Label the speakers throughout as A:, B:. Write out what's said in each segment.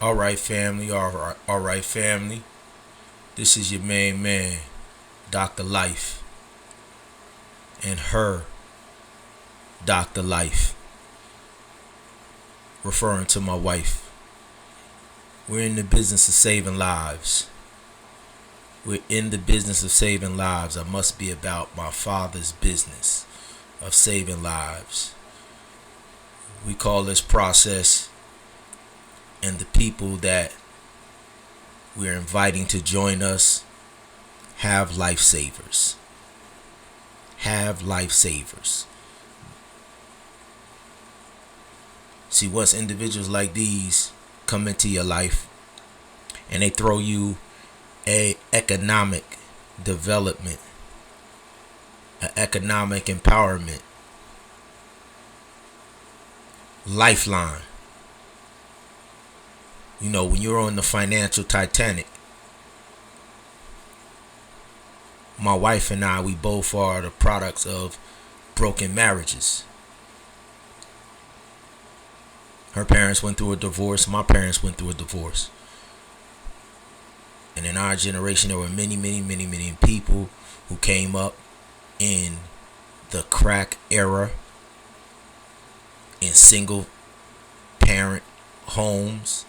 A: All right, family. All right, family. This is your main man, Dr. Life, and her, Dr. Life, referring to my wife. We're in the business of saving lives. We're in the business of saving lives. I must be about my father's business of saving lives. We call this process, and the people that we're inviting to join us have lifesavers. Have lifesavers. See, once individuals like these come into your life and they throw you a economic development, an economic empowerment lifeline. You know, when you're on the financial Titanic, my wife and I, we both are the products of broken marriages. Her parents went through a divorce. My parents went through a divorce. And in our generation, there were many people who came up in the crack era, in single parent homes,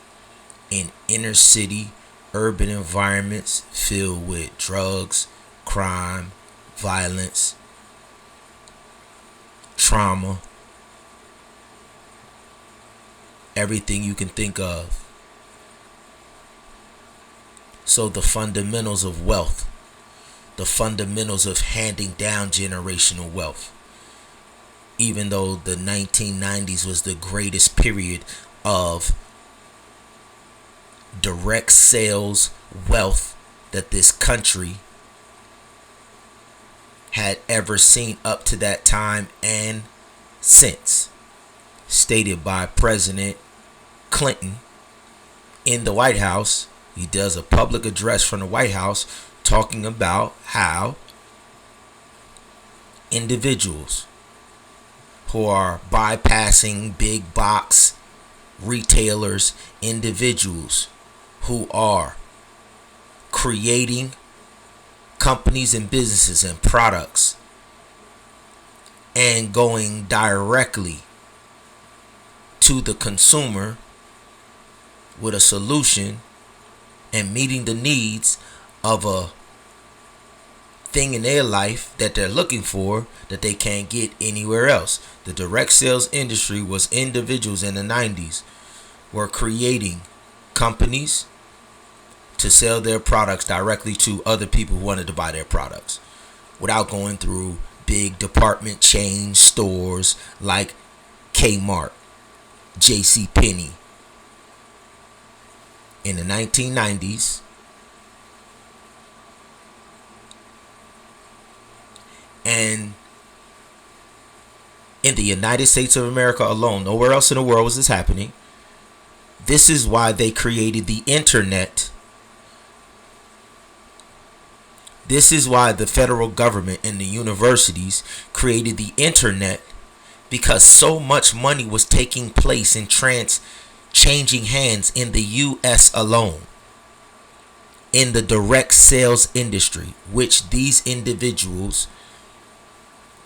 A: in inner city urban environments filled with drugs, crime, violence, trauma, everything you can think of. So the fundamentals of wealth, the fundamentals of handing down generational wealth, even though the 1990s was the greatest period of direct sales wealth that this country had ever seen up to that time and since, stated by President Clinton in the White House. He does a public address from the White House talking about how individuals who are bypassing big box retailers, individuals who are creating companies and businesses and products and going directly to the consumer with a solution and meeting the needs of a thing in their life that they're looking for that they can't get anywhere else. The direct sales industry was individuals in the 90s were creating companies to sell their products directly to other people who wanted to buy their products without going through big department chain stores like Kmart, JCPenney. In the 1990s, and in the United States of America alone, nowhere else in the world was this happening. This is why they created the internet. This is why the federal government and the universities created the internet, because so much money was taking place in changing hands in the U.S. alone in the direct sales industry, which these individuals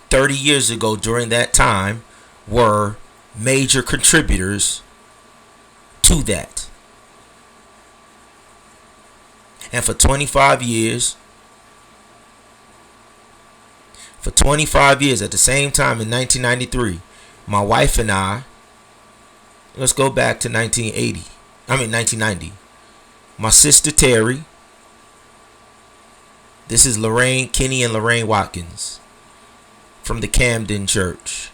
A: 30 years ago during that time were major contributors to that. And for 25 years at the same time in 1993, my wife and I, let's go back to 1990. My sister Terry, this is Kenny and Lorraine Watkins from the Camden Church,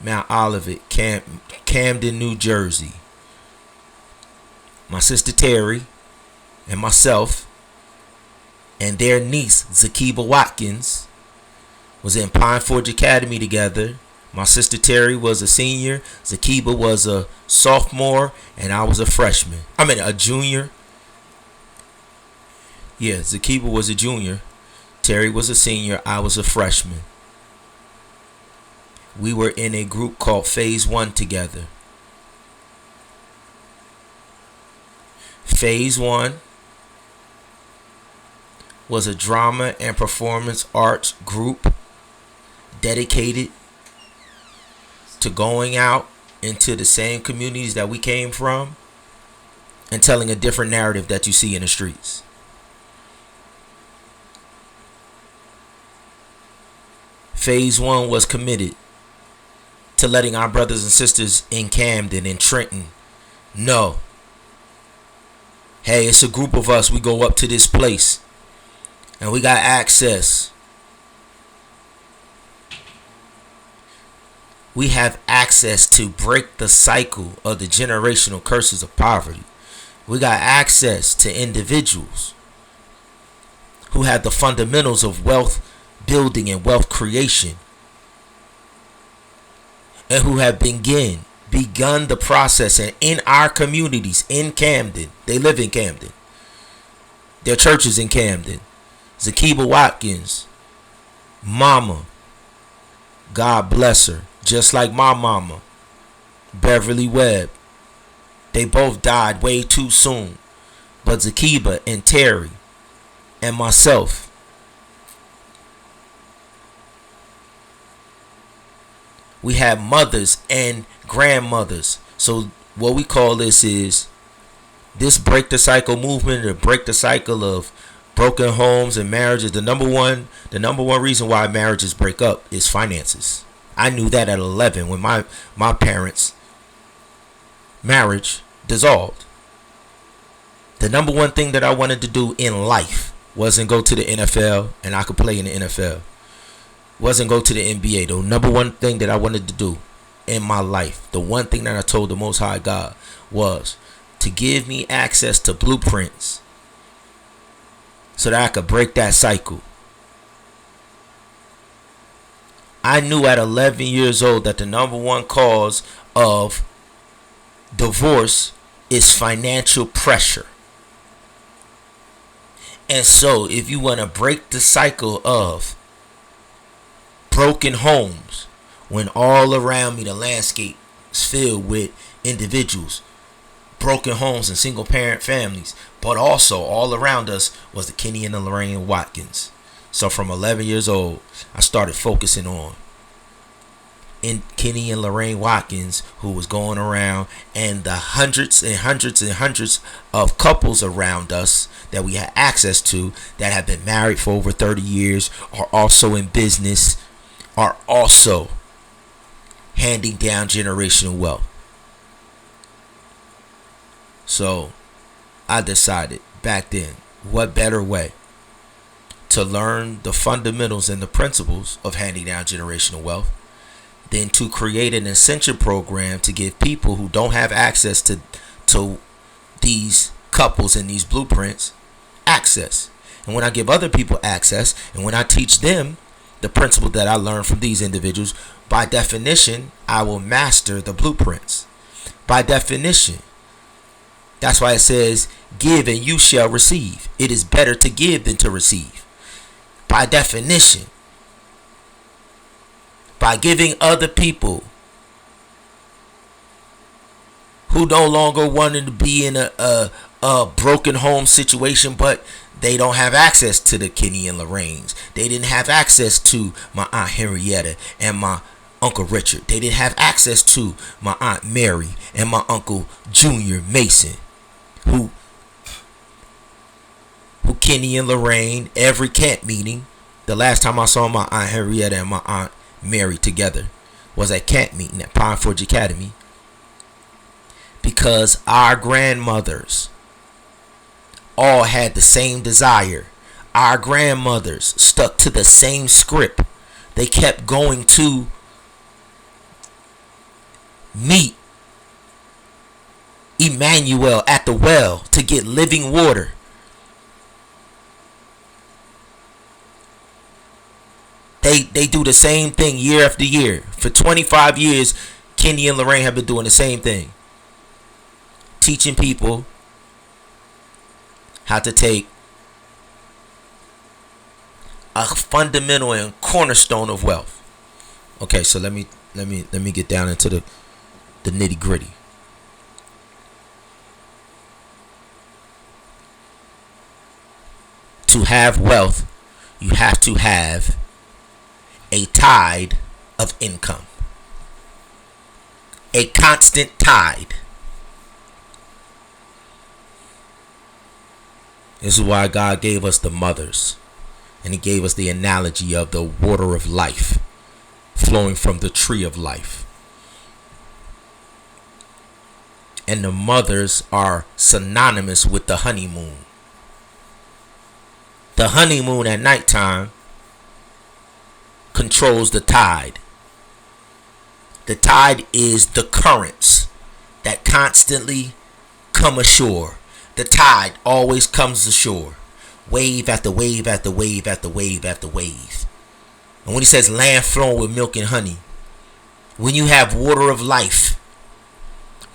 A: Mount Olivet, Camden, New Jersey. My sister Terry and myself and their niece Zakiba Watkins was in Pine Forge Academy together. My sister Terry was a senior, Zakiba was a sophomore, and I was a junior. Yeah, Zakiba was a junior, Terry was a senior, I was a freshman. We were in a group called Phase 1 together. Phase 1 was a drama and performance arts group dedicated to going out into the same communities that we came from and telling a different narrative that you see in the streets. Phase 1 was committed to letting our brothers and sisters in Camden and Trenton know, hey, it's a group of us. We go up to this place and we got access. We have access to break the cycle of the generational curses of poverty. We got access to individuals who have the fundamentals of wealth building and wealth creation, and who have begun the process. And in our communities in Camden, they live in Camden. Their church is in Camden. Zakiba Watkins, mama, God bless her, just like my mama, Beverly Webb. They both died way too soon. But Zakiba and Terry and myself, we have mothers and grandmothers. So what we call this is this break the cycle movement, or break the cycle of broken homes and marriages. The number one reason why marriages break up is finances. I knew that at 11 when my parents' marriage dissolved. The number one thing that I wanted to do in life wasn't go to the NFL, and I could play in the NFL. Wasn't go to the NBA. The number one thing that I wanted to do in my life, the one thing that I told the Most High God, was to give me access to blueprints so that I could break that cycle. I knew at 11 years old that the number one cause of divorce is financial pressure. And so if you want to break the cycle of broken homes, when all around me the landscape is filled with individuals, broken homes and single parent families, but also all around us was the Kenny and the Lorraine Watkins. So from 11 years old, I started focusing on Kenny and Lorraine Watkins, who was going around, and the hundreds and hundreds and hundreds of couples around us that we had access to that have been married for over 30 years, are also in business, are also handing down generational wealth. So I decided back then, what better way to learn the fundamentals and the principles of handing down generational wealth than to create an ascension program to give people who don't have access to these couples and these blueprints access. And when I give other people access, and when I teach them the principle that I learned from these individuals, by definition, I will master the blueprints. By definition. That's why it says, give and you shall receive. It is better to give than to receive. By definition. By giving other people who no longer wanted to be in a broken home situation, but they don't have access to the Kenny and Lorraines. They didn't have access to my Aunt Henrietta and my Uncle Richard. They didn't have access to my Aunt Mary and my Uncle Junior Mason, who Kenny and Lorraine, every camp meeting, the last time I saw my Aunt Henrietta and my Aunt Mary together was at camp meeting at Pine Forge Academy, because our grandmothers all had the same desire. Our grandmothers stuck to the same script. They kept going to meet Emmanuel at the well to get living water. They do the same thing year after year. For 25 years, Kenny and Lorraine have been doing the same thing. Teaching people how to take a fundamental and cornerstone of wealth. Okay, so let me get down into the nitty gritty. to have wealth, you have to have a tide of income. A constant tide. This is why God gave us the mothers. And he gave us the analogy of the water of life flowing from the tree of life. And the mothers are synonymous with the honeymoon. The honeymoon at nighttime controls the tide. The tide is the currents that constantly come ashore. The tide always comes ashore. Wave after wave after wave after wave after wave. And when he says land flowing with milk and honey, when you have water of life,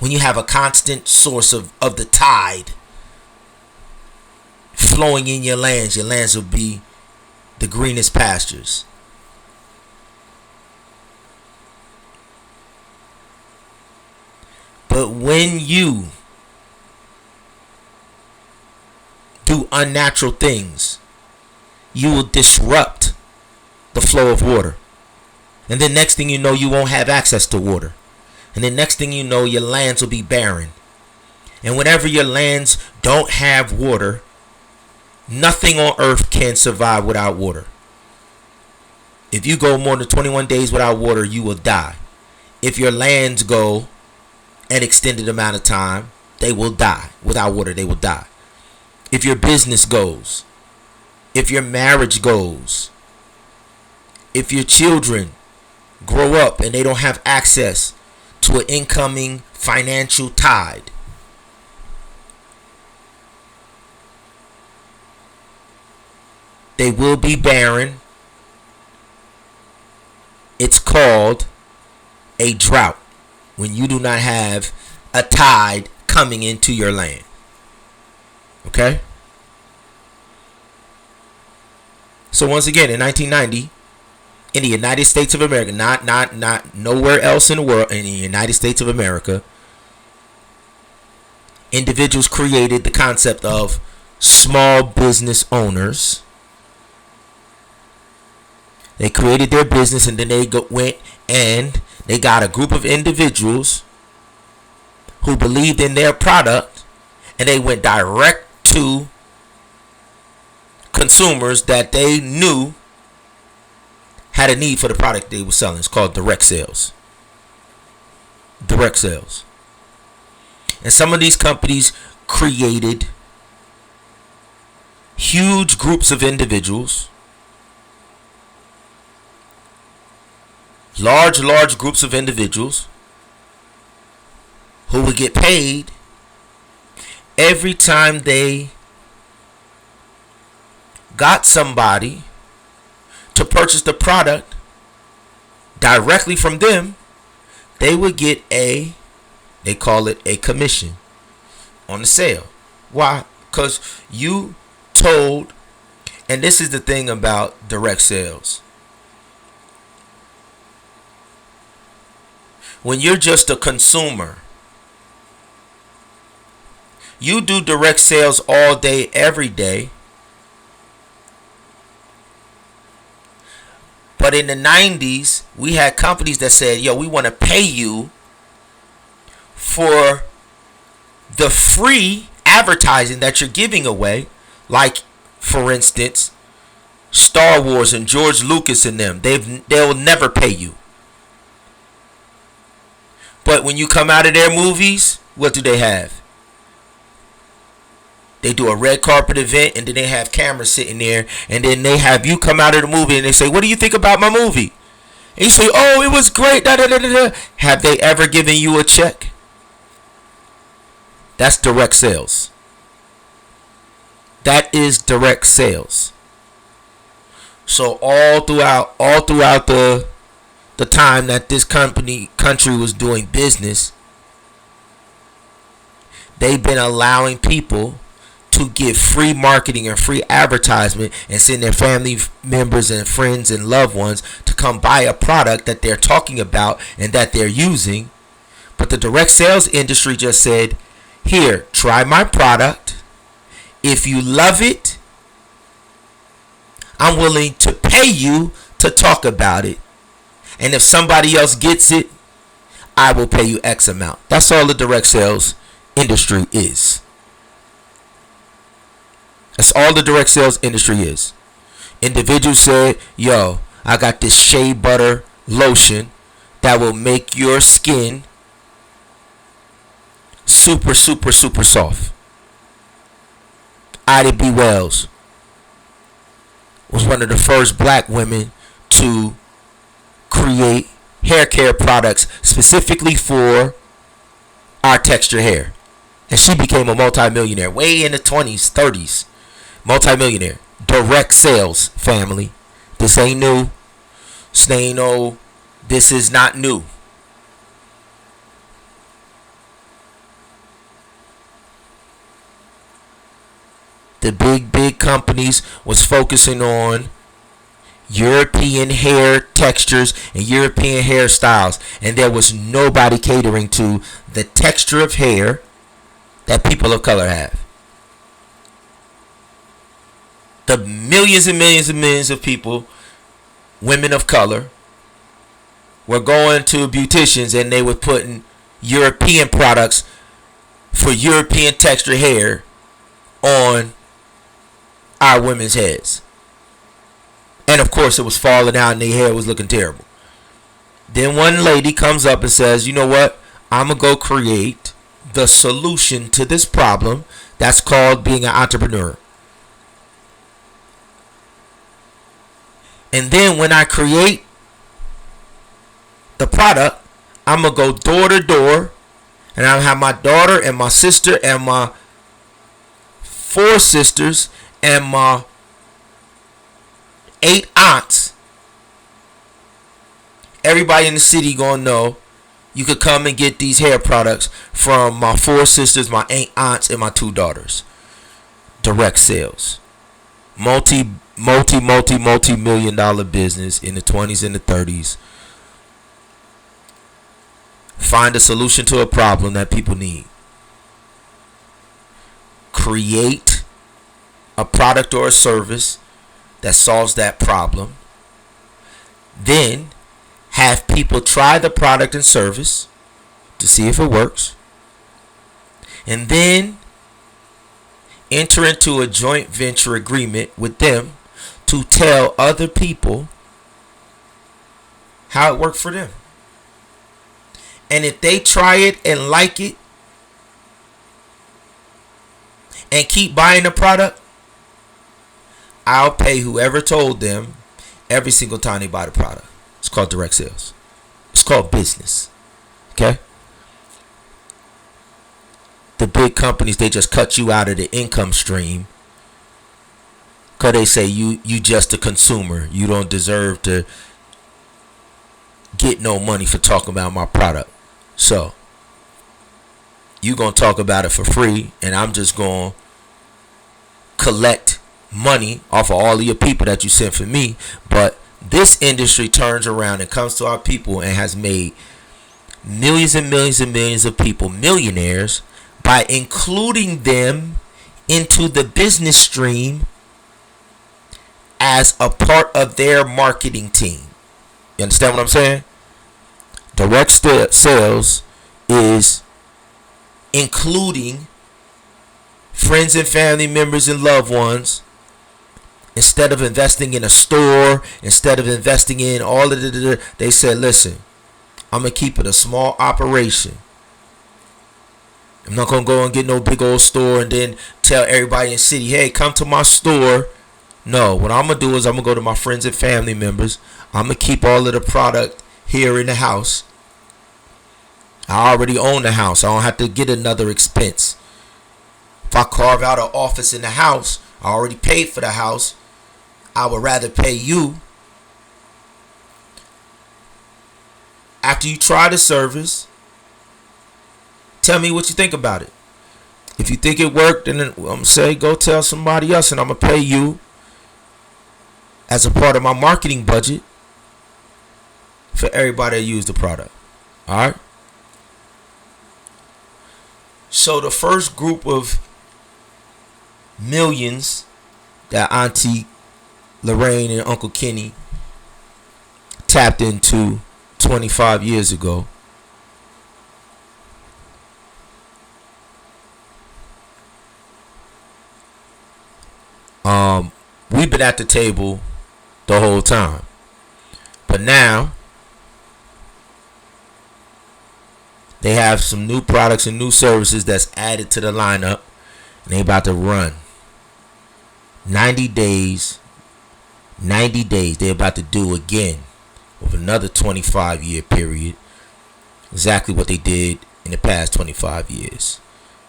A: when you have a constant source of the tide flowing in your lands will be the greenest pastures. But when you do unnatural things, you will disrupt the flow of water. And then next thing you know, you won't have access to water. And then next thing you know, your lands will be barren. And whenever your lands don't have water, nothing on earth can survive without water. If you go more than 21 days without water, you will die. If your lands go an extended amount of time, they will die. Without water, they will die. If your business goes, if your marriage goes, if your children grow up and they don't have access to an incoming financial tide, they will be barren. It's called a drought when you do not have a tide coming into your land. Okay? So once again, in 1990, in the United States of America, not nowhere else in the world, in the United States of America, individuals created the concept of small business owners. They created their business, and then they went and they got a group of individuals who believed in their product, and they went direct to consumers that they knew had a need for the product they were selling. It's called direct sales. Direct sales. And some of these companies created huge groups of individuals, large groups of individuals who would get paid every time they got somebody to purchase the product directly from them. They would get they call it a commission on the sale. Why? Because you told, and this is the thing about direct sales. When you're just a consumer, you do direct sales all day, every day. But in the 90s, we had companies that said, yo, we want to pay you for the free advertising that you're giving away. Like, for instance, Star Wars and George Lucas and them. They'll never pay you. But when you come out of their movies, what do they have? They do a red carpet event, and then they have cameras sitting there, and then they have you come out of the movie, and they say, what do you think about my movie? And you say, oh, it was great. Da, da, da, da, da. Have they ever given you a check? That's direct sales. That is direct sales. So all throughout the time that this country was doing business, they've been allowing people to give free marketing and free advertisement and send their family members and friends and loved ones to come buy a product that they're talking about and that they're using. But the direct sales industry just said, here, try my product. If you love it, I'm willing to pay you to talk about it. And if somebody else gets it, I will pay you X amount. That's all the direct sales industry is. That's all the direct sales industry is. Individuals said, yo, I got this shea butter lotion that will make your skin super, super, super soft. Ida B. Wells was one of the first black women to create hair care products specifically for our texture hair. And she became a multimillionaire way in the 20s, 30s. Multimillionaire. Direct sales, family. This ain't new. This is not new. The big companies was focusing on European hair textures and European hairstyles, and there was nobody catering to the texture of hair that people of color have. The millions and millions and millions of people, women of color, were going to beauticians and they were putting European products for European texture hair on our women's heads. And of course it was falling out and their hair was looking terrible. Then one lady comes up and says, you know what? I'm going to go create the solution to this problem. That's called being an entrepreneur. And then when I create the product, I'm going to go door to door. And I'll have my daughter and my sister and my 4 sisters and my 8 aunts. Everybody in the city gonna know you could come and get these hair products from my 4 sisters, my 8 aunts, and my 2 daughters. Direct sales. Multi-million dollar business in the 20s and the 30s. Find a solution to a problem that people need. Create a product or a service that solves that problem. Then have people try the product and service to see if it works. And then enter into a joint venture agreement with them to tell other people how it worked for them. And if they try it and like it and keep buying the product, I'll pay whoever told them every single time they buy the product. It's called direct sales. It's called business. Okay? The big companies, they just cut you out of the income stream because they say you just a consumer. You don't deserve to get no money for talking about my product. So you going to talk about it for free, and I'm just going to collect money off of all of your people that you sent for me. But this industry turns around and comes to our people and has made millions and millions and millions of people millionaires by including them into the business stream as a part of their marketing team. You understand what I'm saying? Direct sales is including friends and family members and loved ones. Instead of investing in a store, instead of investing in all of the, they said, listen, I'm going to keep it a small operation. I'm not going to go and get no big old store and then tell everybody in the city, hey, come to my store. No, what I'm going to do is I'm going to go to my friends and family members. I'm going to keep all of the product here in the house. I already own the house. I don't have to get another expense. If I carve out an office in the house, I already paid for the house. I would rather pay you. After you try the service, tell me what you think about it. If you think it worked, then I'm going to say go tell somebody else, and I'm going to pay you as a part of my marketing budget for everybody that used the product. Alright? So the first group of millions that Auntie Lorraine and Uncle Kenny tapped into 25 years ago. We've been at the table the whole time. But now they have some new products and new services that's added to the lineup, and they about to run 90 days. 90 days they're about to do again with another 25-year period. Exactly what they did in the past 25 years.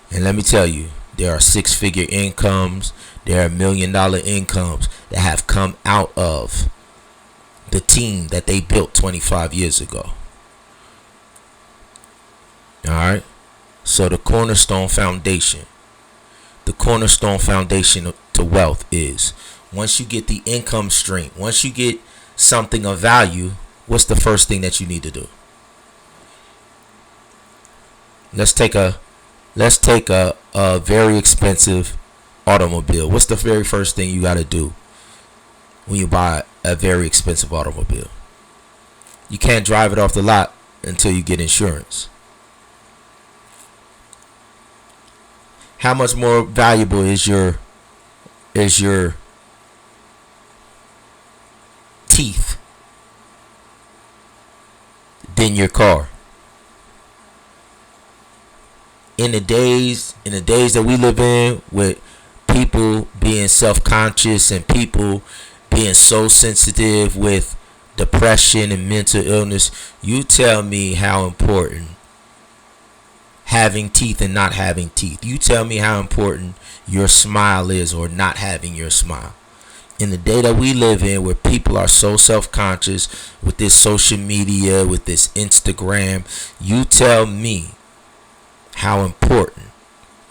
A: And let me tell you, there are six-figure incomes, there are $1 million incomes that have come out of the team that they built 25 years ago. Alright? So the cornerstone foundation to wealth is, once you get the income stream, once you get something of value, what's the first thing that you need to do? Let's take a very expensive automobile. What's the very first thing you got to do when you buy a very expensive automobile? You can't drive it off the lot until you get insurance. How much more valuable is your teeth than your car? In the days that we live in, with people being self-conscious and people being so sensitive with depression and mental illness, you tell me how important having teeth and not having teeth. You tell me how important your smile is, or not having your smile. In the day that we live in, where people are so self-conscious with this social media, with this Instagram, you tell me how important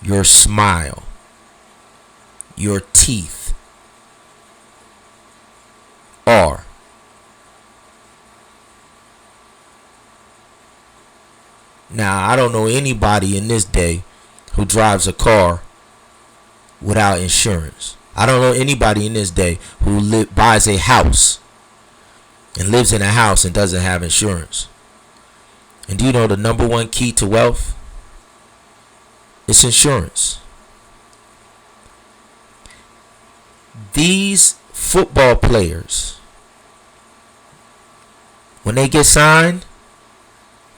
A: your smile, your teeth are. Now, I don't know anybody in this day who drives a car without insurance. I don't know anybody in this day who buys a house and lives in a house and doesn't have insurance. And do you know the number one key to wealth? It's insurance. These football players, when they get signed,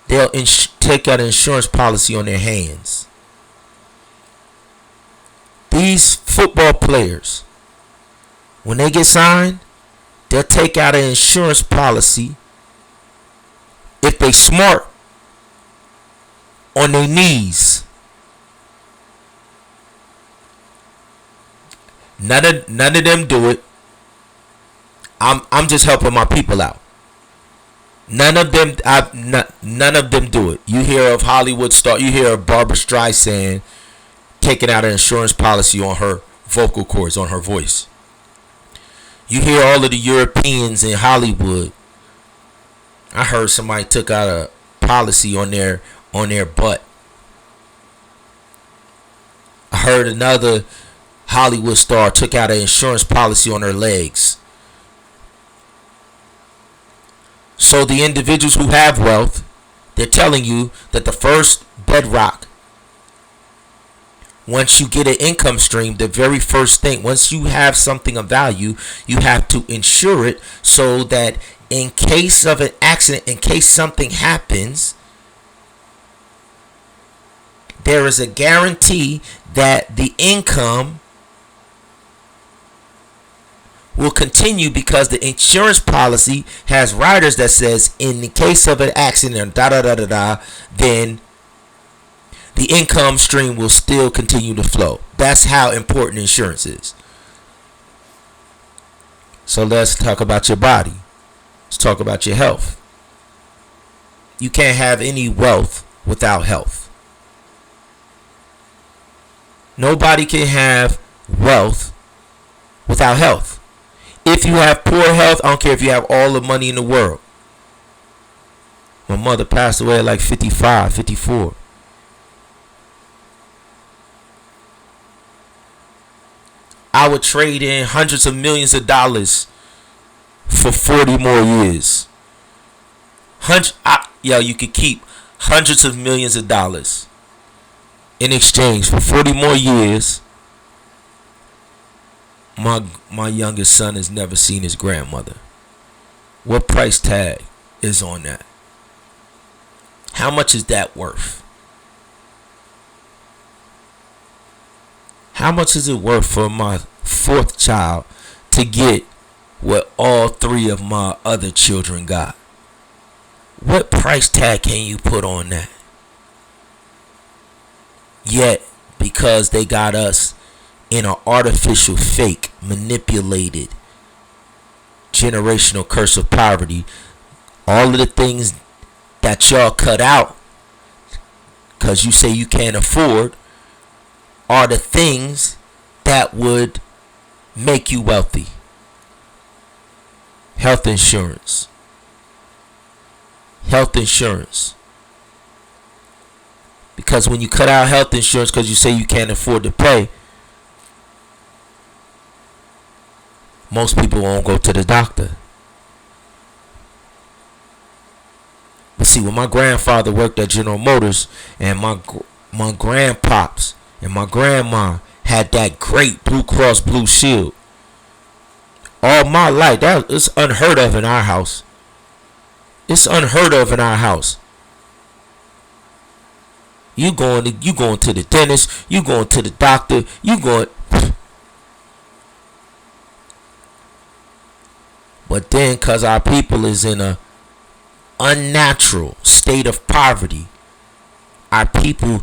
A: they'll take out an insurance policy on their hands. These football players, when they get signed, they'll take out an insurance policy, if they smart, on their knees. None of them do it. I'm just helping my people out. None of them do it. You hear of Hollywood star, you hear of Barbara Streisand taking out an insurance policy on her vocal cords, on her voice. You hear all of the Europeans in Hollywood. I heard somebody took out a policy on their butt. I heard another Hollywood star took out an insurance policy on her legs. So the individuals who have wealth, they're telling you that the first bedrock, once you get an income stream, the very first thing, once you have something of value, you have to insure it, so that in case of an accident, in case something happens, there is a guarantee that the income will continue, because the insurance policy has riders that says, in the case of an accident, then the income stream will still continue to flow. That's how important insurance is. So let's talk about your body. Let's talk about your health. You can't have any wealth without health. Nobody can have wealth without health. If you have poor health, I don't care if you have all the money in the world. My mother passed away at like 55, 54. I would trade in hundreds of millions of dollars for 40 more years. You could keep hundreds of millions of dollars in exchange for 40 more years. My youngest son has never seen his grandmother. What price tag is on that? How much is that worth? How much is it worth for my fourth child to get what all three of my other children got? What price tag can you put on that? Yet, because they got us in an artificial, fake, manipulated, generational curse of poverty, all of the things that y'all cut out because you say you can't afford are the things that would make you wealthy. Health insurance. Health insurance. Because when you cut out health insurance because you say you can't afford to pay, most people won't go to the doctor. But see, when my grandfather worked at General Motors and my grandpops and my grandma had that great Blue Cross Blue Shield, all my life, that is unheard of in our house. It's unheard of in our house. You going to the dentist, you going to the doctor, you going. But then, cause our people is in a unnatural state of poverty, our people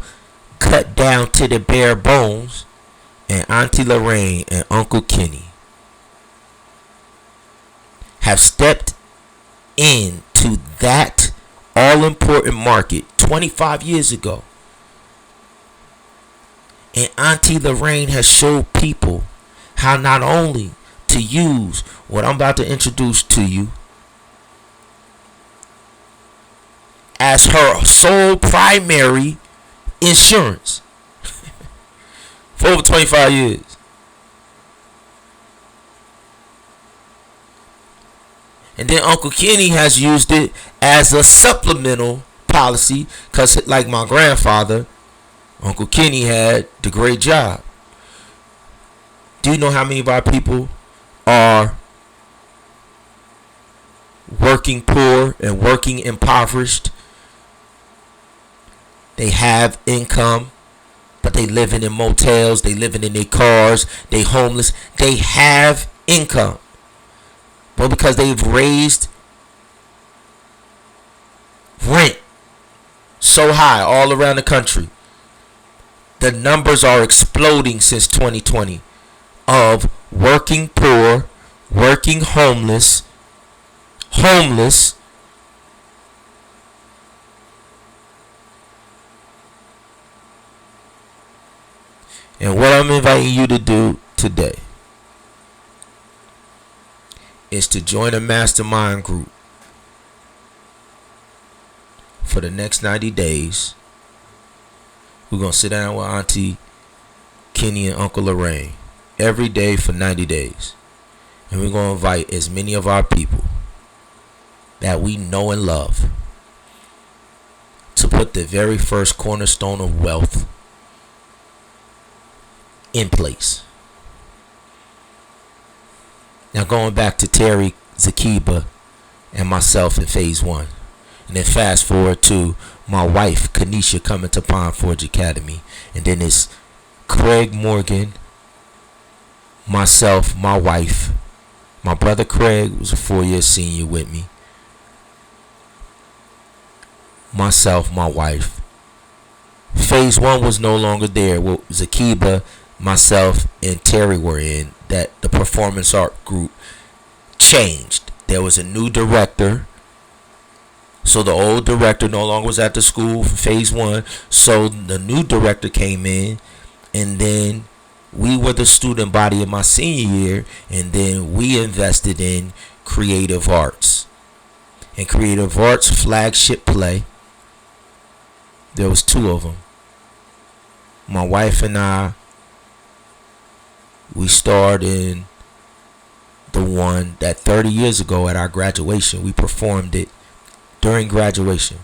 A: cut down to the bare bones, and Auntie Lorraine and Uncle Kenny have stepped into that all-important market 25 years ago. And Auntie Lorraine has showed people how not only to use what I'm about to introduce to you as her sole primary insurance for over 25 years. And then Uncle Kenny has used it as a supplemental policy because, like my grandfather, Uncle Kenny had the great job. Do you know how many of our people are working poor and working impoverished? They have income, but they living in motels, they living in their cars, they homeless. They have income, but because they've raised rent so high all around the country, the numbers are exploding since 2020 of working poor, working homeless, and what I'm inviting you to do today is to join a mastermind group for the next 90 days. We're going to sit down with Auntie Kenny and Uncle Lorraine every day for 90 days. And we're going to invite as many of our people that we know and love to put the very first cornerstone of wealth in place. Now, going back to Terry, Zakiba, and myself in phase one, and then fast forward to my wife Kanisha coming to Pine Forge Academy, and then it's Craig Morgan, myself, my wife, my brother Craig was a 4-year senior with me, myself, my wife. Phase one was no longer there. What Zakiba, myself, and Terry were in, that the performance art group changed. There was a new director. So the old director no longer was at the school for phase one. So the new director came in, and then we were the student body in my senior year, and then we invested in creative arts. And creative arts flagship play, there was 2 of them. My wife and I, we starred in the one that 30 years ago at our graduation, we performed it during graduation.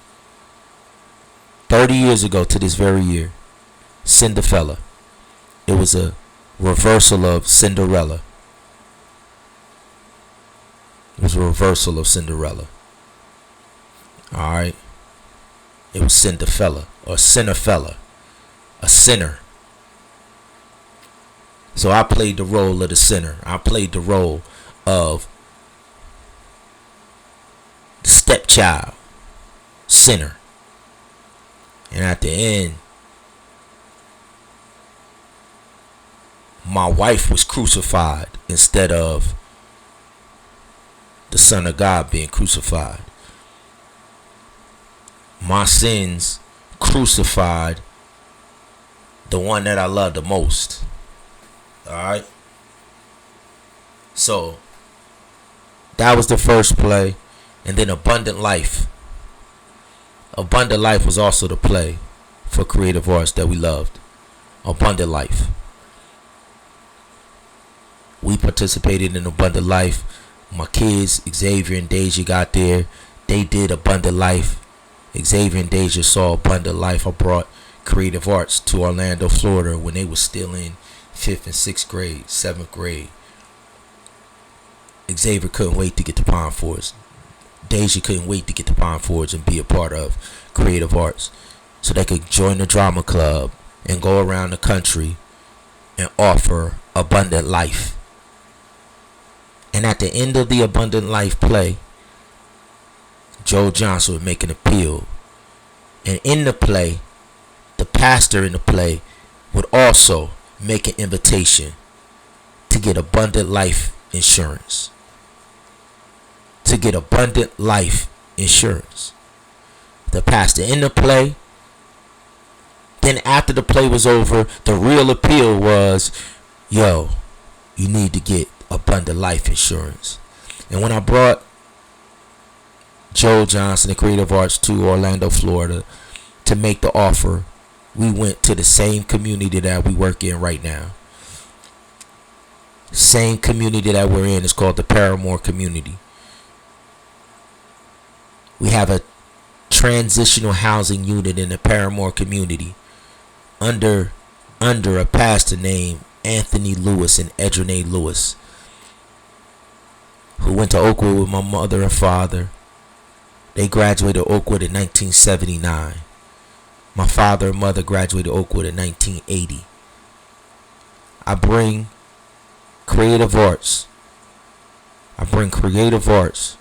A: 30 years ago to this very year. Cinderfella. It was a reversal of Cinderella. It was a reversal of Cinderella. Alright. It was Cinderfella or Cinderfella. A sinner. So I played the role of the sinner. I played the role of the stepchild. Sinner. And at the end, my wife was crucified instead of the Son of God being crucified. My sins crucified the one that I love the most. Alright? So, that was the first play. And then Abundant Life. Abundant Life was also the play for creative arts that we loved. Abundant Life. We participated in Abundant Life. My kids, Xavier and Deja, got there. They did Abundant Life. Xavier and Deja saw Abundant Life. I brought creative arts to Orlando, Florida when they were still in 5th and 6th grade, 7th grade. Xavier couldn't wait to get to Pine Forest. Deja couldn't wait to get to Pine Forest and be a part of creative arts so they could join the drama club and go around the country and offer Abundant Life. And at the end of the Abundant Life play, Joe Johnson would make an appeal. And in the play, the pastor in the play would also make an invitation to get Abundant Life insurance. To get Abundant Life insurance. The pastor in the play. Then after the play was over, the real appeal was, yo, you need to get Abundant Life insurance. And when I brought Joe Johnson and Creative Arts to Orlando, Florida to make the offer, we went to the same community that we work in right now. Same community that we're in is called the Paramore community. We have a transitional housing unit in the Paramore community under a pastor named Anthony Lewis and Edrene Lewis, who went to Oakwood with my mother and father. They graduated Oakwood in 1979. My father and mother graduated Oakwood in 1980. I bring creative arts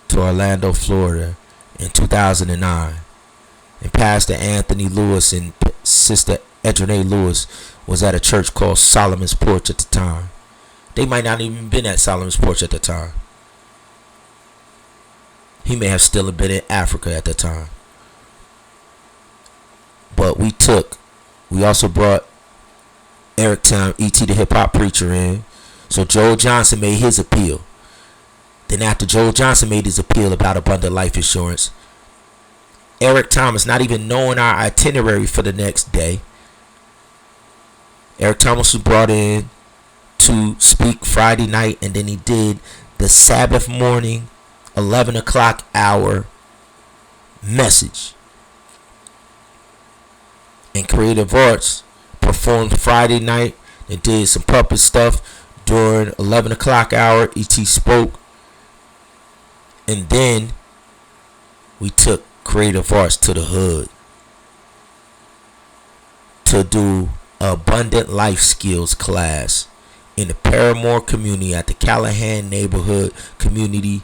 A: to Orlando, Florida in 2009. And Pastor Anthony Lewis and Sister Edrene Lewis was at a church called Solomon's Porch at the time. They might not even been at Solomon's Porch at the time. He may have still been in Africa at the time. But we also brought Eric Tom, E.T. the hip hop preacher in. So Joe Johnson made his appeal. Then after Joe Johnson made his appeal about Abundant Life Insurance, Eric Thomas, not even knowing our itinerary for the next day, Eric Thomas was brought in to speak Friday night, and then he did the Sabbath morning 11 o'clock hour message. And Creative Arts performed Friday night and did some puppet stuff during 11 o'clock hour. E.T. spoke. And then we took Creative Arts to the hood to do Abundant Life Skills class in the Paramore community at the Callahan Neighborhood Community